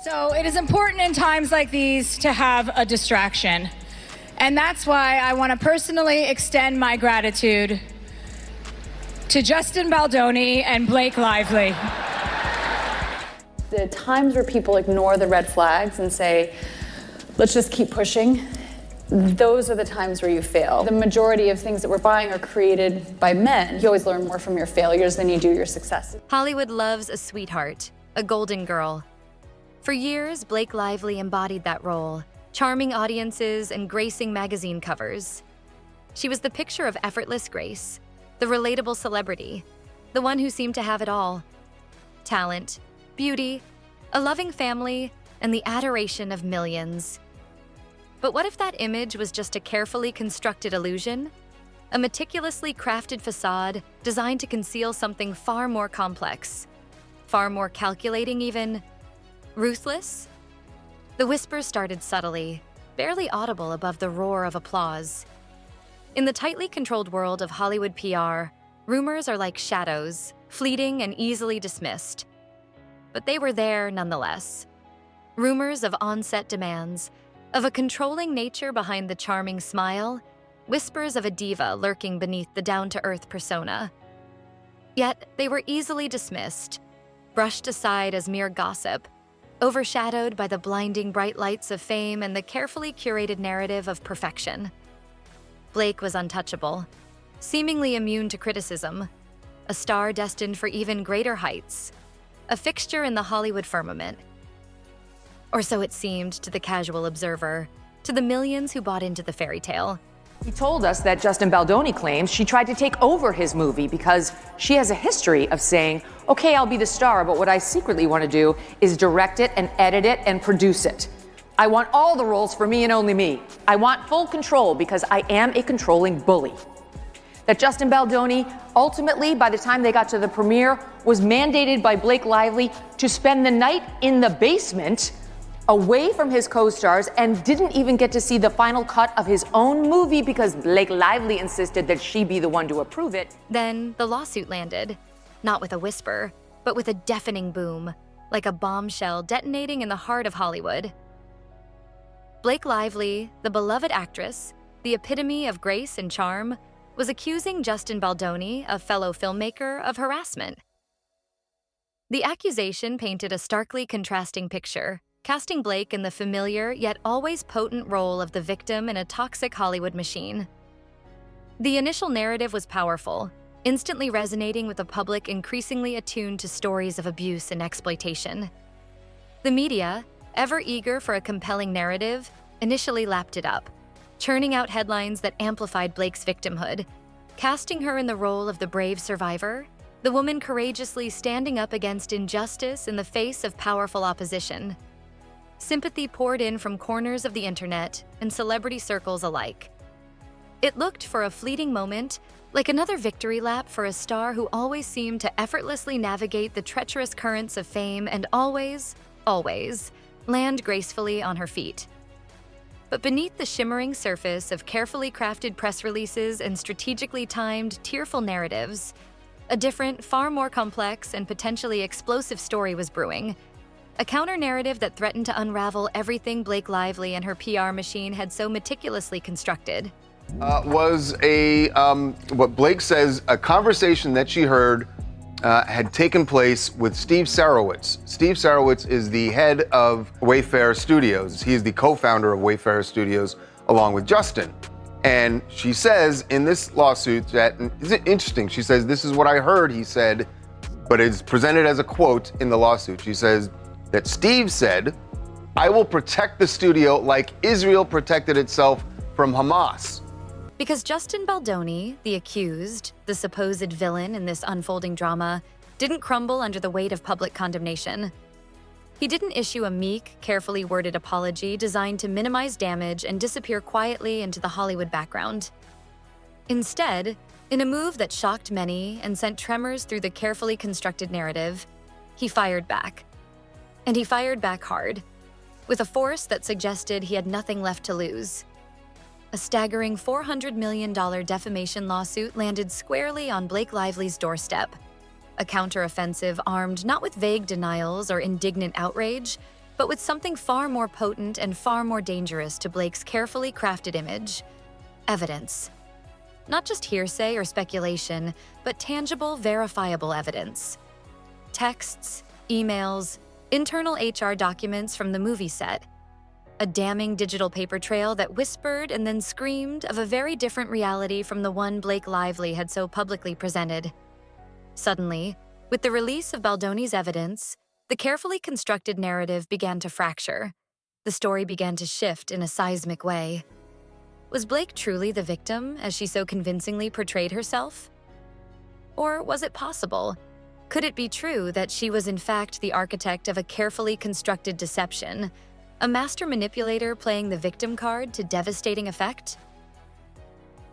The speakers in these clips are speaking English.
So it is important in times like these to have a distraction. And that's why I want to personally extend my gratitude to Justin Baldoni and Blake Lively. The times where people ignore the red flags and say, let's just keep pushing, those are the times where you fail. The majority of things that we're buying are created by men. You always learn more from your failures than you do your successes. Hollywood loves a sweetheart, a golden girl. For years, Blake Lively embodied that role, charming audiences and gracing magazine covers. She was the picture of effortless grace, the relatable celebrity, the one who seemed to have it all: talent, beauty, a loving family, and the adoration of millions. But what if that image was just a carefully constructed illusion? A meticulously crafted facade designed to conceal something far more complex, far more calculating even, ruthless? The whispers started subtly, barely audible above the roar of applause. In the tightly controlled world of Hollywood PR, rumors are like shadows, fleeting and easily dismissed. But they were there nonetheless. Rumors of on-set demands, of a controlling nature behind the charming smile, whispers of a diva lurking beneath the down-to-earth persona. Yet they were easily dismissed, brushed aside as mere gossip, overshadowed by the blinding bright lights of fame and the carefully curated narrative of perfection. Blake was untouchable, seemingly immune to criticism, a star destined for even greater heights, a fixture in the Hollywood firmament. Or so it seemed to the casual observer, to the millions who bought into the fairy tale. He told us that Justin Baldoni claims she tried to take over his movie because she has a history of saying, okay, I'll be the star, but what I secretly want to do is direct it and edit it and produce it. I want all the roles for me and only me. I want full control because I am a controlling bully. That Justin Baldoni, ultimately, by the time they got to the premiere, was mandated by Blake Lively to spend the night in the basement away from his co-stars and didn't even get to see the final cut of his own movie because Blake Lively insisted that she be the one to approve it. Then the lawsuit landed, not with a whisper, but with a deafening boom, like a bombshell detonating in the heart of Hollywood. Blake Lively, the beloved actress, the epitome of grace and charm, was accusing Justin Baldoni, a fellow filmmaker, of harassment. The accusation painted a starkly contrasting picture, casting Blake in the familiar yet always potent role of the victim in a toxic Hollywood machine. The initial narrative was powerful, instantly resonating with a public increasingly attuned to stories of abuse and exploitation. The media, ever eager for a compelling narrative, initially lapped it up, churning out headlines that amplified Blake's victimhood, casting her in the role of the brave survivor, the woman courageously standing up against injustice in the face of powerful opposition. Sympathy poured in from corners of the internet and celebrity circles alike. It looked for a fleeting moment like another victory lap for a star who always seemed to effortlessly navigate the treacherous currents of fame and always land gracefully on her feet. But beneath the shimmering surface of carefully crafted press releases and strategically timed, tearful narratives, a different, far more complex and potentially explosive story was brewing. A counter-narrative that threatened to unravel everything Blake Lively and her PR machine had so meticulously constructed. Was what Blake says, a conversation that she heard had taken place with Steve Sarowitz. Steve Sarowitz is the head of Wayfair Studios. He is the co-founder of Wayfair Studios along with Justin. And she says in this lawsuit that, is it interesting? She says, this is what I heard, he said, but it's presented as a quote in the lawsuit. She says that Steve said, I will protect the studio like Israel protected itself from Hamas. Because Justin Baldoni, the accused, the supposed villain in this unfolding drama, didn't crumble under the weight of public condemnation. He didn't issue a meek, carefully worded apology designed to minimize damage and disappear quietly into the Hollywood background. Instead, in a move that shocked many and sent tremors through the carefully constructed narrative, he fired back. And he fired back hard, with a force that suggested he had nothing left to lose. A staggering $400 million defamation lawsuit landed squarely on Blake Lively's doorstep. A counteroffensive armed not with vague denials or indignant outrage, but with something far more potent and far more dangerous to Blake's carefully crafted image: evidence. Not just hearsay or speculation, but tangible, verifiable evidence. Texts, emails, internal HR documents from the movie set. A damning digital paper trail that whispered and then screamed of a very different reality from the one Blake Lively had so publicly presented. Suddenly, with the release of Baldoni's evidence, the carefully constructed narrative began to fracture. The story began to shift in a seismic way. Was Blake truly the victim, as she so convincingly portrayed herself? Or was it possible? Could it be true that she was in fact the architect of a carefully constructed deception, a master manipulator playing the victim card to devastating effect?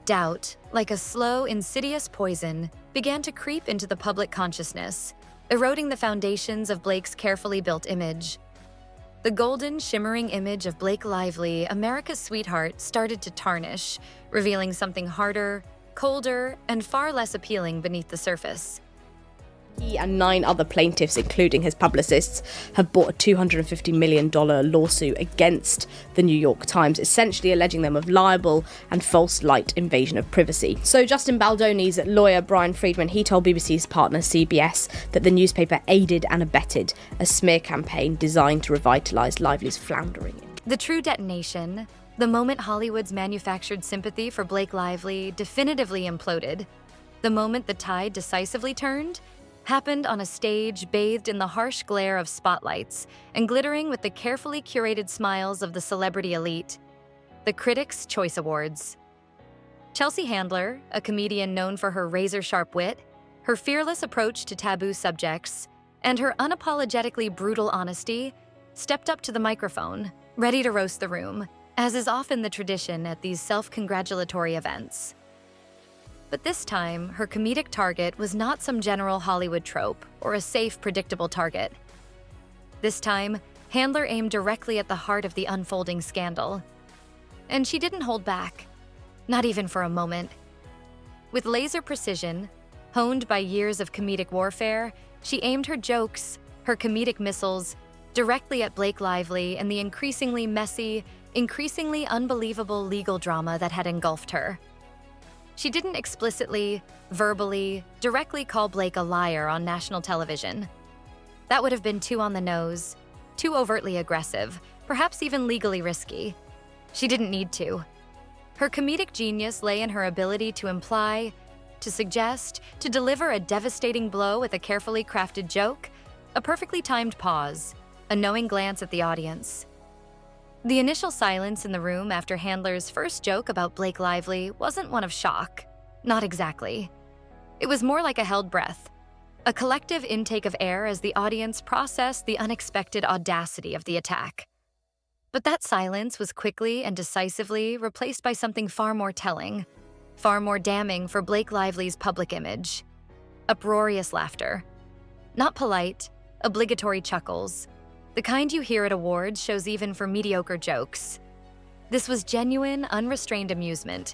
Doubt, like a slow, insidious poison, began to creep into the public consciousness, eroding the foundations of Blake's carefully built image. The golden, shimmering image of Blake Lively, America's sweetheart, started to tarnish, revealing something harder, colder, and far less appealing beneath the surface. He and 9 other plaintiffs, including his publicists, have brought a $250 million lawsuit against the New York Times, essentially alleging them of libel and false light invasion of privacy. So Justin Baldoni's lawyer, Brian Friedman, he told BBC's partner CBS that the newspaper aided and abetted a smear campaign designed to revitalise Lively's floundering. The true detonation, the moment Hollywood's manufactured sympathy for Blake Lively definitively imploded, the moment the tide decisively turned, happened on a stage bathed in the harsh glare of spotlights and glittering with the carefully curated smiles of the celebrity elite, the Critics' Choice Awards. Chelsea Handler, a comedian known for her razor-sharp wit, her fearless approach to taboo subjects, and her unapologetically brutal honesty, stepped up to the microphone, ready to roast the room, as is often the tradition at these self-congratulatory events. But this time, her comedic target was not some general Hollywood trope or a safe, predictable target. This time, Handler aimed directly at the heart of the unfolding scandal. And she didn't hold back, not even for a moment. With laser precision, honed by years of comedic warfare, she aimed her jokes, her comedic missiles, directly at Blake Lively and the increasingly messy, increasingly unbelievable legal drama that had engulfed her. She didn't explicitly, verbally, directly call Blake a liar on national television. That would have been too on the nose, too overtly aggressive, perhaps even legally risky. She didn't need to. Her comedic genius lay in her ability to imply, to suggest, to deliver a devastating blow with a carefully crafted joke, a perfectly timed pause, a knowing glance at the audience. The initial silence in the room after Handler's first joke about Blake Lively wasn't one of shock. Not exactly. It was more like a held breath, a collective intake of air as the audience processed the unexpected audacity of the attack. But that silence was quickly and decisively replaced by something far more telling, far more damning for Blake Lively's public image. Uproarious laughter. Not polite, obligatory chuckles. The kind you hear at awards shows even for mediocre jokes. This was genuine, unrestrained amusement.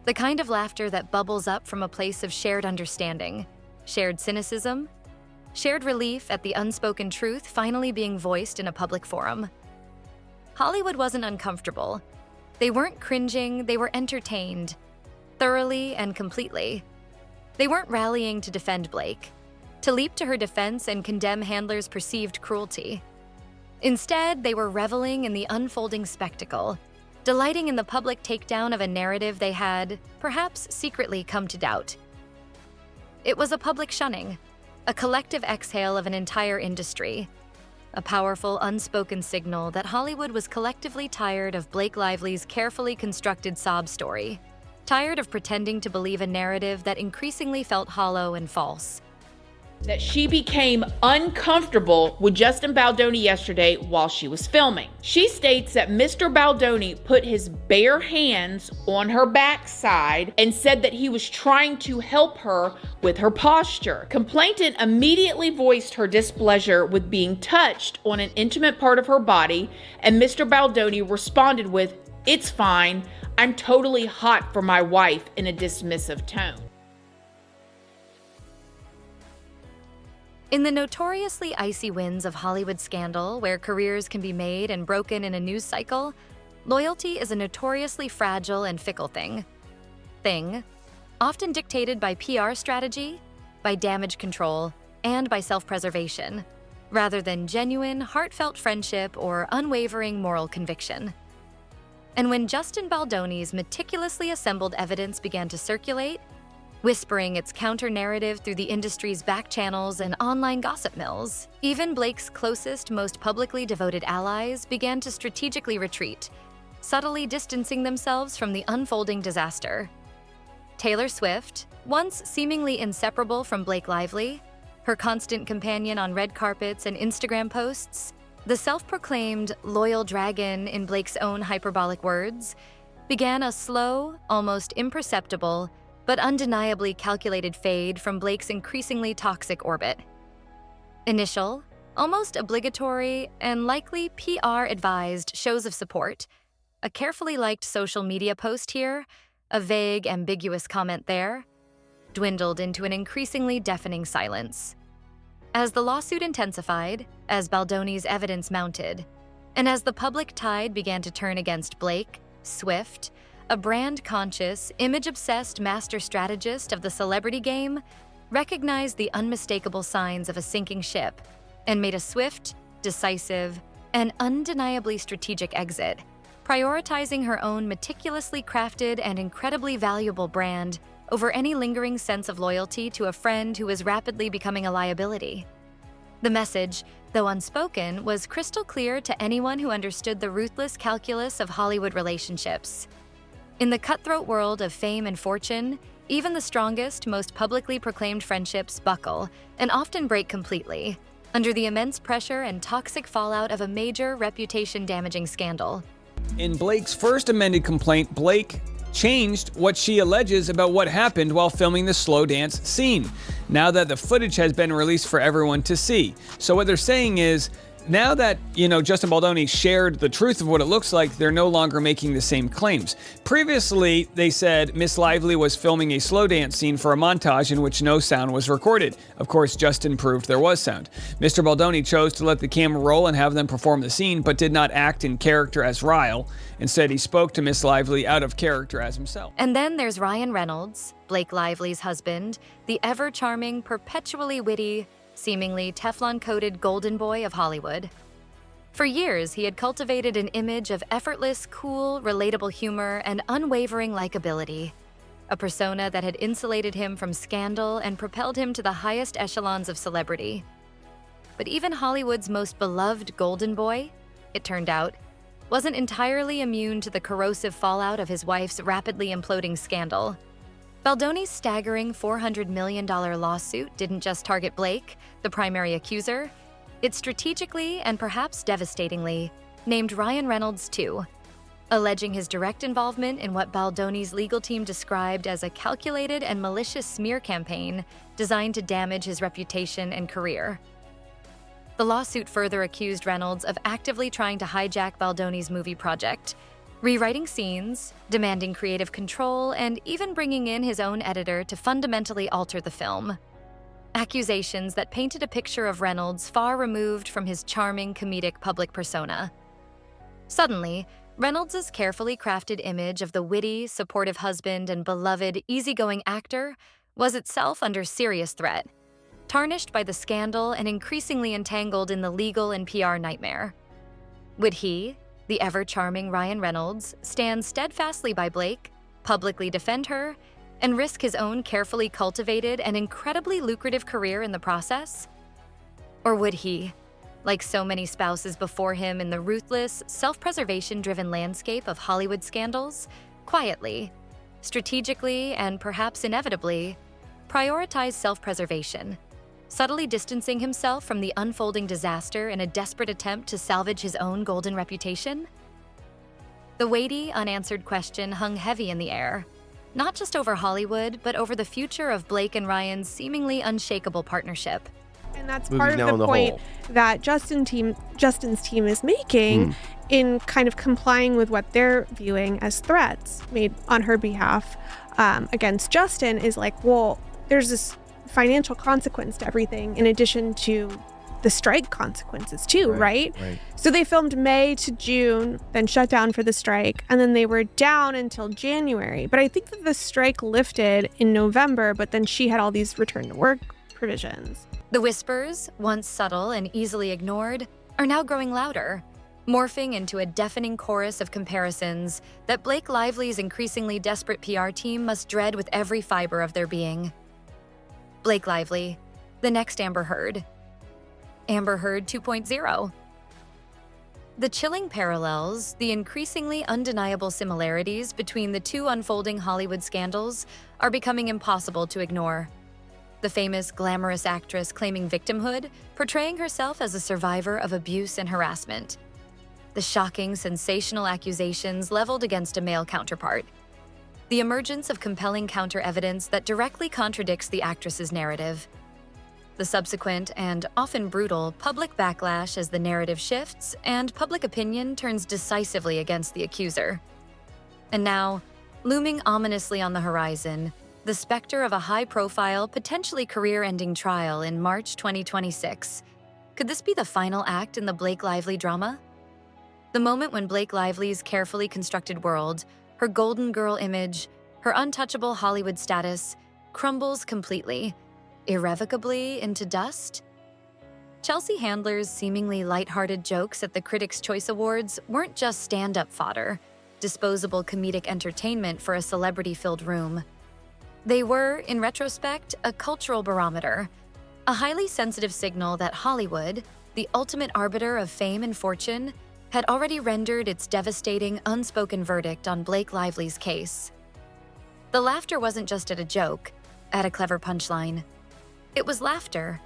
The kind of laughter that bubbles up from a place of shared understanding, shared cynicism, shared relief at the unspoken truth finally being voiced in a public forum. Hollywood wasn't uncomfortable. They weren't cringing, they were entertained, thoroughly and completely. They weren't rallying to defend Blake, to leap to her defense and condemn Handler's perceived cruelty. Instead, they were reveling in the unfolding spectacle, delighting in the public takedown of a narrative they had, perhaps secretly, come to doubt. It was a public shunning, a collective exhale of an entire industry, a powerful, unspoken signal that Hollywood was collectively tired of Blake Lively's carefully constructed sob story, tired of pretending to believe a narrative that increasingly felt hollow and false. That she became uncomfortable with Justin Baldoni yesterday while she was filming. She states that Mr. Baldoni put his bare hands on her backside and said that he was trying to help her with her posture. Complainant immediately voiced her displeasure with being touched on an intimate part of her body, and Mr. Baldoni responded with, "It's fine, I'm totally hot for my wife," in a dismissive tone. In the notoriously icy winds of Hollywood scandal, where careers can be made and broken in a news cycle, loyalty is a notoriously fragile and fickle thing, often dictated by PR strategy, by damage control, and by self-preservation, rather than genuine, heartfelt friendship or unwavering moral conviction. And when Justin Baldoni's meticulously assembled evidence began to circulate, whispering its counter-narrative through the industry's back channels and online gossip mills, even Blake's closest, most publicly devoted allies began to strategically retreat, subtly distancing themselves from the unfolding disaster. Taylor Swift, once seemingly inseparable from Blake Lively, her constant companion on red carpets and Instagram posts, the self-proclaimed loyal dragon, in Blake's own hyperbolic words, began a slow, almost imperceptible, but undeniably calculated fade from Blake's increasingly toxic orbit. Initial, almost obligatory, and likely PR-advised shows of support, a carefully liked social media post here, a vague, ambiguous comment there, dwindled into an increasingly deafening silence. As the lawsuit intensified, as Baldoni's evidence mounted, and as the public tide began to turn against Blake, Swift, a brand-conscious, image-obsessed master strategist of the celebrity game, recognized the unmistakable signs of a sinking ship and made a swift, decisive, and undeniably strategic exit, prioritizing her own meticulously crafted and incredibly valuable brand over any lingering sense of loyalty to a friend who was rapidly becoming a liability. The message, though unspoken, was crystal clear to anyone who understood the ruthless calculus of Hollywood relationships. In the cutthroat world of fame and fortune, even the strongest, most publicly proclaimed friendships buckle and often break completely under the immense pressure and toxic fallout of a major reputation-damaging scandal. In Blake's first amended complaint, Blake changed what she alleges about what happened while filming the slow dance scene, now that the footage has been released for everyone to see. So what they're saying is, now that, Justin Baldoni shared the truth of what it looks like, they're no longer making the same claims. Previously, they said Miss Lively was filming a slow dance scene for a montage in which no sound was recorded. Of course, Justin proved there was sound. Mr. Baldoni chose to let the camera roll and have them perform the scene, but did not act in character as Ryle. Instead, he spoke to Miss Lively out of character as himself. And then there's Ryan Reynolds, Blake Lively's husband, the ever-charming, perpetually witty, seemingly Teflon-coated golden boy of Hollywood. For years, he had cultivated an image of effortless, cool, relatable humor and unwavering likability, a persona that had insulated him from scandal and propelled him to the highest echelons of celebrity. But even Hollywood's most beloved golden boy, it turned out, wasn't entirely immune to the corrosive fallout of his wife's rapidly imploding scandal. Baldoni's staggering $400 million lawsuit didn't just target Blake, the primary accuser. It strategically and perhaps devastatingly named Ryan Reynolds too, alleging his direct involvement in what Baldoni's legal team described as a calculated and malicious smear campaign designed to damage his reputation and career. The lawsuit further accused Reynolds of actively trying to hijack Baldoni's movie project, rewriting scenes, demanding creative control, and even bringing in his own editor to fundamentally alter the film. Accusations that painted a picture of Reynolds far removed from his charming, comedic public persona. Suddenly, Reynolds' carefully crafted image of the witty, supportive husband and beloved, easygoing actor was itself under serious threat, tarnished by the scandal and increasingly entangled in the legal and PR nightmare. Would he, the ever-charming Ryan Reynolds, stand steadfastly by Blake, publicly defend her, and risk his own carefully cultivated and incredibly lucrative career in the process? Or would he, like so many spouses before him in the ruthless, self-preservation-driven landscape of Hollywood scandals, quietly, strategically, and perhaps inevitably, prioritize self-preservation, subtly distancing himself from the unfolding disaster in a desperate attempt to salvage his own golden reputation? The weighty, unanswered question hung heavy in the air, not just over Hollywood, but over the future of Blake and Ryan's seemingly unshakable partnership. And that's part of the point that Justin's team is making in kind of complying with what they're viewing as threats made on her behalf against Justin, is like, well, there's this financial consequence to everything in addition to the strike consequences too, right? So they filmed May to June, then shut down for the strike, and then they were down until January. But I think that the strike lifted in November, but then she had all these return to work provisions. The whispers, once subtle and easily ignored, are now growing louder, morphing into a deafening chorus of comparisons that Blake Lively's increasingly desperate PR team must dread with every fiber of their being. Blake Lively, the next Amber Heard. Amber Heard 2.0. The chilling parallels, the increasingly undeniable similarities between the two unfolding Hollywood scandals are becoming impossible to ignore. The famous glamorous actress claiming victimhood, portraying herself as a survivor of abuse and harassment. The shocking, sensational accusations leveled against a male counterpart. The emergence of compelling counter-evidence that directly contradicts the actress's narrative. The subsequent and often brutal public backlash as the narrative shifts and public opinion turns decisively against the accuser. And now, looming ominously on the horizon, the specter of a high-profile, potentially career-ending trial in March 2026. Could this be the final act in the Blake Lively drama? The moment when Blake Lively's carefully constructed world, her golden girl image, her untouchable Hollywood status, crumbles completely, irrevocably into dust? Chelsea Handler's seemingly lighthearted jokes at the Critics' Choice Awards weren't just stand-up fodder, disposable comedic entertainment for a celebrity-filled room. They were, in retrospect, a cultural barometer, a highly sensitive signal that Hollywood, the ultimate arbiter of fame and fortune, had already rendered its devastating, unspoken verdict on Blake Lively's case. The laughter wasn't just at a joke, at a clever punchline. It was laughter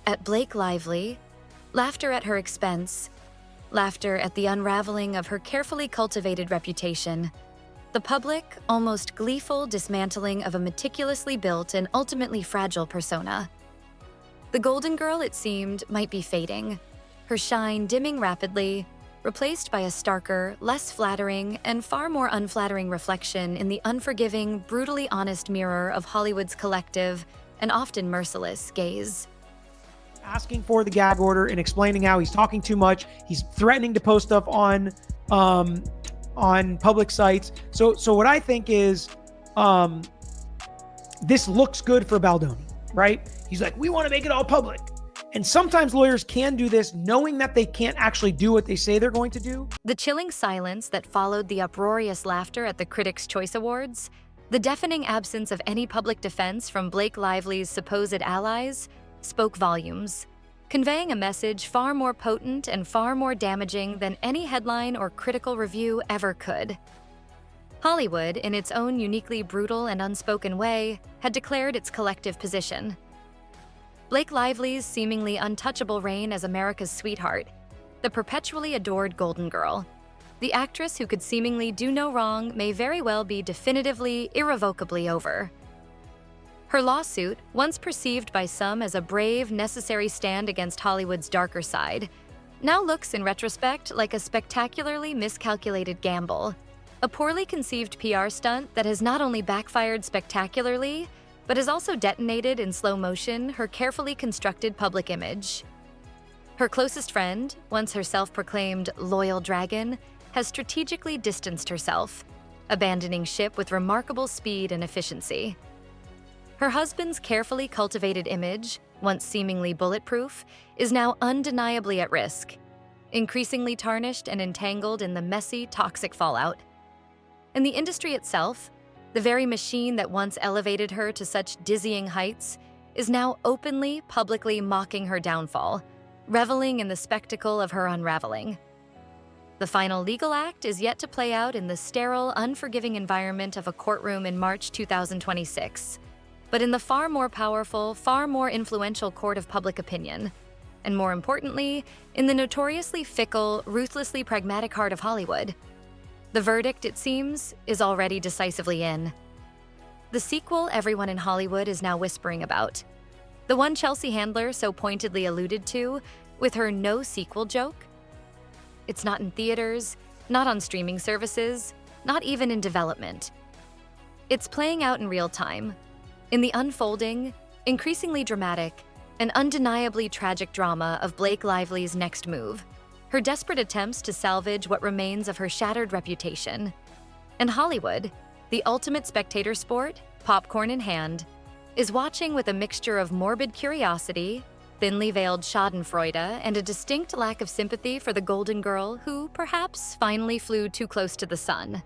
at Blake Lively, laughter at her expense, laughter at the unraveling of her carefully cultivated reputation, the public, almost gleeful dismantling of a meticulously built and ultimately fragile persona. The Golden Girl, it seemed, might be fading, her shine dimming rapidly, replaced by a starker, less flattering, and far more unflattering reflection in the unforgiving, brutally honest mirror of Hollywood's collective and often merciless gaze. Asking for the gag order and explaining how he's talking too much. He's threatening to post stuff on public sites. So what I think is, this looks good for Baldoni, right? He's like, we want to make it all public. And sometimes lawyers can do this knowing that they can't actually do what they say they're going to do. The chilling silence that followed the uproarious laughter at the Critics' Choice Awards, the deafening absence of any public defense from Blake Lively's supposed allies, spoke volumes, conveying a message far more potent and far more damaging than any headline or critical review ever could. Hollywood, in its own uniquely brutal and unspoken way, had declared its collective position. Blake Lively's seemingly untouchable reign as America's sweetheart, the perpetually adored Golden Girl, the actress who could seemingly do no wrong may very well be definitively, irrevocably over. Her lawsuit, once perceived by some as a brave, necessary stand against Hollywood's darker side, now looks in retrospect like a spectacularly miscalculated gamble, a poorly conceived PR stunt that has not only backfired spectacularly, but has also detonated in slow motion her carefully constructed public image. Her closest friend, once her self-proclaimed loyal dragon, has strategically distanced herself, abandoning ship with remarkable speed and efficiency. Her husband's carefully cultivated image, once seemingly bulletproof, is now undeniably at risk, increasingly tarnished and entangled in the messy, toxic fallout. And the industry itself, the very machine that once elevated her to such dizzying heights, is now openly, publicly mocking her downfall, reveling in the spectacle of her unraveling. The final legal act is yet to play out in the sterile, unforgiving environment of a courtroom in March 2026, but in the far more powerful, far more influential court of public opinion, and more importantly, in the notoriously fickle, ruthlessly pragmatic heart of Hollywood. The verdict, it seems, is already decisively in. The sequel everyone in Hollywood is now whispering about. The one Chelsea Handler so pointedly alluded to with her no sequel joke. It's not in theaters, not on streaming services, not even in development. It's playing out in real time, in the unfolding, Increasingly dramatic, an undeniably tragic drama of Blake Lively's next move, her desperate attempts to salvage what remains of her shattered reputation. And Hollywood, the ultimate spectator sport, popcorn in hand, is watching with a mixture of morbid curiosity, thinly veiled schadenfreude, and a distinct lack of sympathy for the golden girl who perhaps finally flew too close to the sun.